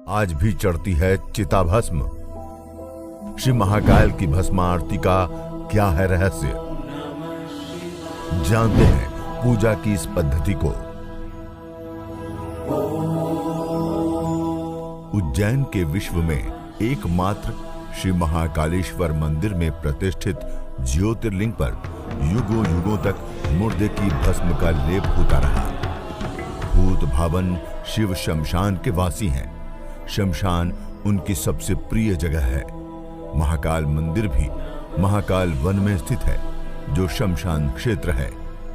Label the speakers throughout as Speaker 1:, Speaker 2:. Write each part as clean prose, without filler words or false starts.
Speaker 1: आज भी चढ़ती है चिता भस्म। श्री महाकाल की भस्म आरती का क्या है रहस्य, जानते हैं पूजा की इस पद्धति को। उज्जैन के विश्व में एकमात्र श्री महाकालेश्वर मंदिर में प्रतिष्ठित ज्योतिर्लिंग पर युगों युगों तक मुर्दे की भस्म का लेप होता रहा। भूत भावन शिव शमशान के वासी हैं। शमशान उनकी सबसे प्रिय जगह है। महाकाल मंदिर भी महाकाल वन में स्थित है, जो शमशान क्षेत्र है।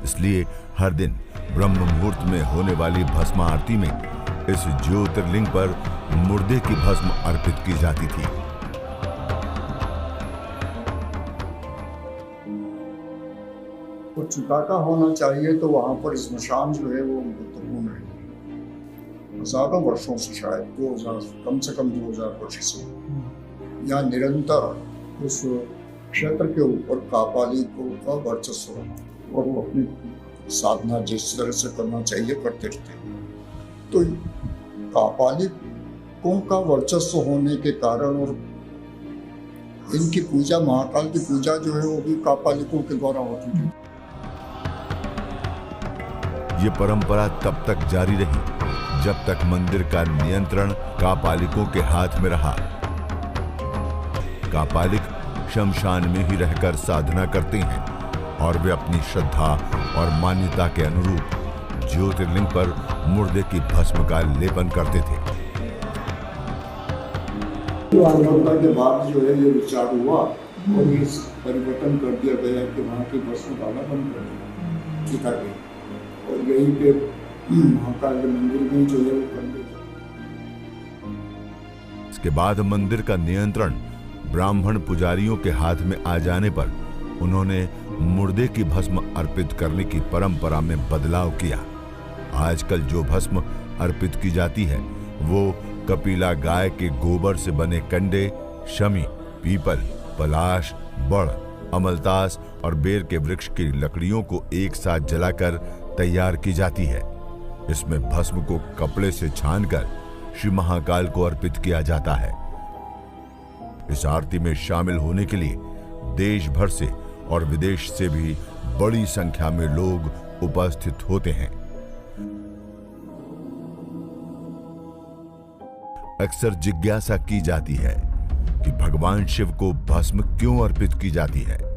Speaker 1: इसलिए हर दिन ब्रह्म मुहूर्त में होने वाली भस्म आरती में इस ज्योतिर्लिंग पर मुर्दे की भस्म अर्पित की जाती थी।
Speaker 2: तो चिता का होना चाहिए, तो वहां पर स्मशान जो है वो महत्वपूर्ण है। हजारों वर्षों से, शायद 2000, कम से कम 2000 वर्ष से यहाँ निरंतर उस क्षेत्र के ऊपर कापालिकों का वर्चस्व रहा और वो अपनी साधना जिस तरह से करना चाहिए करते रहते। तो कापालिकों का वर्चस्व होने के कारण और इनकी पूजा, महाकाल की पूजा जो है वो भी कापालिकों के द्वारा होती थी।
Speaker 1: ये परंपरा तब तक जारी रही जब तक मंदिर का नियंत्रण कापालिकों के हाथ में रहा। कापालिक शमशान में ही रहकर साधना करते हैं और वे अपनी श्रद्धा और मान्यता के अनुरूप ज्योतिर्लिंग पर मुर्दे की भस्म का लेपन करते थे।
Speaker 2: आंदोलन के बाद जो है ये विचार हुआ और इस परिवर्तन कर दिया गया कि वहाँ की भस्म डालना बंद कर दिया चिता गई और यहीं पे महाकाल मंदिर में जो है वो बंद।
Speaker 1: इसके बाद मंदिर का नियंत्रण ब्राह्मण पुजारियों के हाथ में आ जाने पर उन्होंने मुर्दे की भस्म अर्पित करने की परंपरा में बदलाव किया। आजकल जो भस्म अर्पित की जाती है वो कपिला गाय के गोबर से बने कंडे, शमी, पीपल, पलाश, बड़, अमलतास और बेर के वृक्ष की लकड़ियों को एक साथ जलाकर तैयार की जाती है। इसमें भस्म को कपड़े से छानकर श्री महाकाल को अर्पित किया जाता है। इस आरती में शामिल होने के लिए देश भर से और विदेश से भी बड़ी संख्या में लोग उपस्थित होते हैं। अक्सर जिज्ञासा की जाती है कि भगवान शिव को भस्म क्यों अर्पित की जाती है।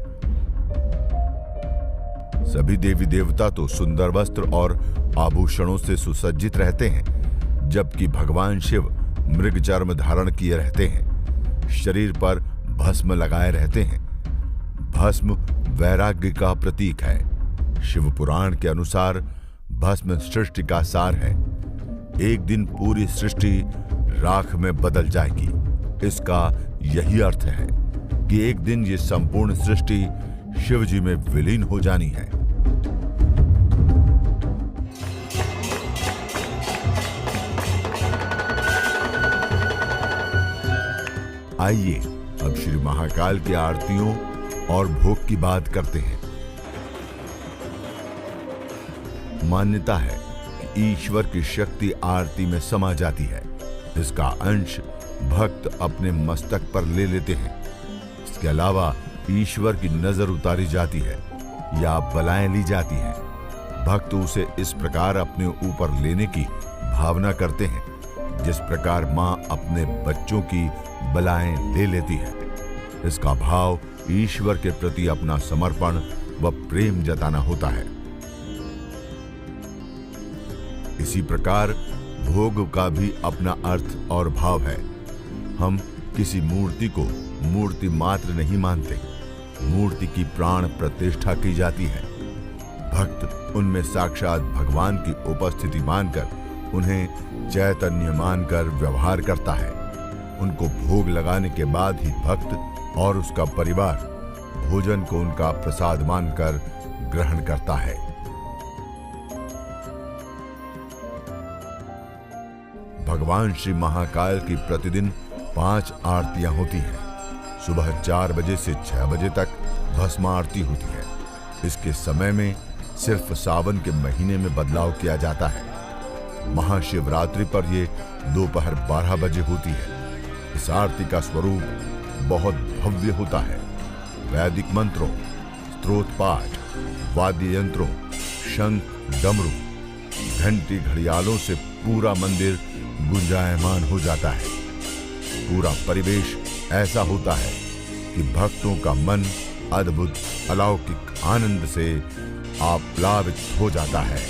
Speaker 1: सभी देवी देवता तो सुंदर वस्त्र और आभूषणों से सुसज्जित रहते हैं, जबकि भगवान शिव मृग चर्म धारण किए रहते हैं, शरीर पर भस्म लगाए रहते हैं। भस्म वैराग्य का प्रतीक है। शिव पुराण के अनुसार भस्म सृष्टि का सार है। एक दिन पूरी सृष्टि राख में बदल जाएगी। इसका यही अर्थ है कि एक दिन ये संपूर्ण सृष्टि शिव जी में विलीन हो जानी है। आइए अब श्री महाकाल की आरतियों और भोग की बात करते हैं। मान्यता है कि ईश्वर की शक्ति आरती में समा जाती है। इसका अंश भक्त अपने मस्तक पर ले लेते हैं। इसके अलावा ईश्वर की नजर उतारी जाती है या बलाएं ली जाती हैं। भक्त उसे इस प्रकार अपने ऊपर लेने की भावना करते हैं जिस प्रकार मां अपने बच्चों की बलाएं ले लेती है। इसका भाव ईश्वर के प्रति अपना समर्पण व प्रेम जताना होता है। इसी प्रकार भोग का भी अपना अर्थ और भाव है। हम किसी मूर्ति को मूर्ति मात्र नहीं मानते। मूर्ति की प्राण प्रतिष्ठा की जाती है। भक्त उनमें साक्षात भगवान की उपस्थिति मानकर उन्हें चैतन्य मानकर व्यवहार करता है। उनको भोग लगाने के बाद ही भक्त और उसका परिवार भोजन को उनका प्रसाद मानकर ग्रहण करता है। भगवान श्री महाकाल की प्रतिदिन 5 आरतियां होती हैं। सुबह 4 बजे से 6 बजे तक भस्म आरती होती है। इसके समय में सिर्फ सावन के महीने में बदलाव किया जाता है। महाशिवरात्रि पर ये दोपहर 12 बजे होती है। इस आरती का स्वरूप बहुत भव्य होता है। वैदिक मंत्रों, स्तोत्र पाठ, वाद्य यंत्रों, शंख, डमरू, घंटी, घड़ियालों से पूरा मंदिर गुंजायमान हो जाता है। पूरा परिवेश ऐसा होता है कि भक्तों का मन अद्भुत अलौकिक आनंद से आप्लावित हो जाता है।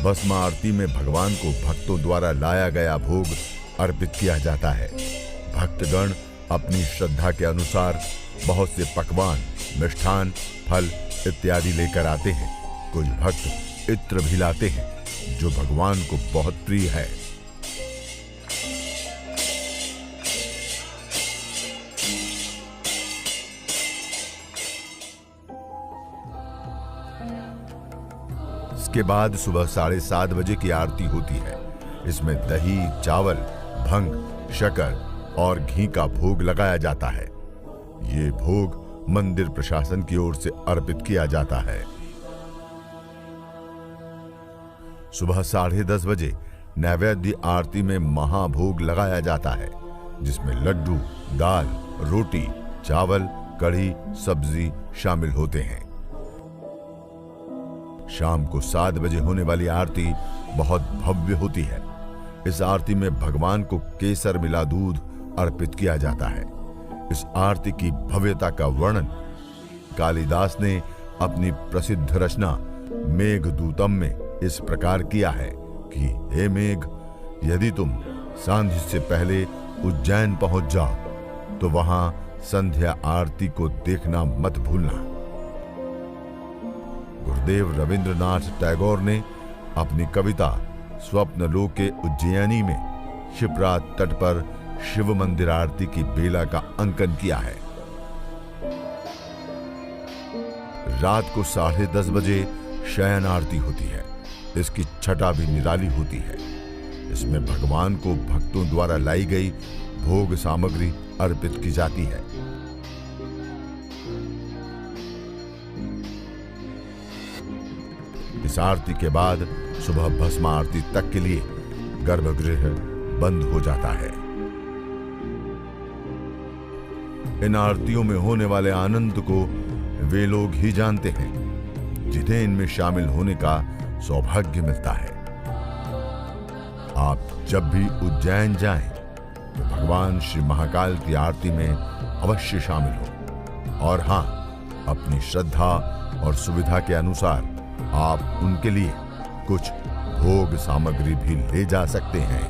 Speaker 1: भस्म आरती में भगवान को भक्तों द्वारा लाया गया भोग अर्पित किया जाता है। भक्तगण अपनी श्रद्धा के अनुसार बहुत से पकवान, मिष्ठान, फल इत्यादि लेकर आते हैं। कुछ भक्त इत्र भी लाते हैं जो भगवान को बहुत प्रिय है। इसके बाद सुबह 7:30 बजे की आरती होती है। इसमें दही, चावल, भंग, शक्कर और घी का भोग लगाया जाता है। ये भोग मंदिर प्रशासन की ओर से अर्पित किया जाता है। सुबह 10:30 बजे नैवेद्य आरती में महाभोग लगाया जाता है, जिसमें लड्डू, दाल, रोटी, चावल, कढ़ी, सब्जी शामिल होते हैं। शाम को 7 बजे होने वाली आरती बहुत भव्य होती है। इस आरती में भगवान को केसर मिला दूध अर्पित किया जाता है। इस आरती की भव्यता का वर्णन कालिदास ने अपनी प्रसिद्ध रचना मेघदूतम में इस प्रकार किया है कि हे मेघ, यदि तुम सांझ से पहले उज्जैन पहुंच जाओ तो वहां संध्या आरती को देखना मत भूलना। गुरुदेव रविंद्रनाथ टैगोर ने अपनी कविता स्वप्नलोके उज्जैनी में शिप्रा तट पर शिव मंदिर आरती की बेला का अंकन किया है। रात को 10:30 बजे शयन आरती होती है। इसकी छटा भी निराली होती है। इसमें भगवान को भक्तों द्वारा लाई गई भोग सामग्री अर्पित की जाती है। इस आरती के बाद सुबह भस्म आरती तक के लिए गर्भगृह बंद हो जाता है। इन आरतियों में होने वाले आनंद को वे लोग ही जानते हैं जिन्हें इनमें शामिल होने का सौभाग्य मिलता है। आप जब भी उज्जैन जाएं तो भगवान श्री महाकाल की आरती में अवश्य शामिल हो। और हां, अपनी श्रद्धा और सुविधा के अनुसार आप उनके लिए कुछ भोग सामग्री भी ले जा सकते हैं।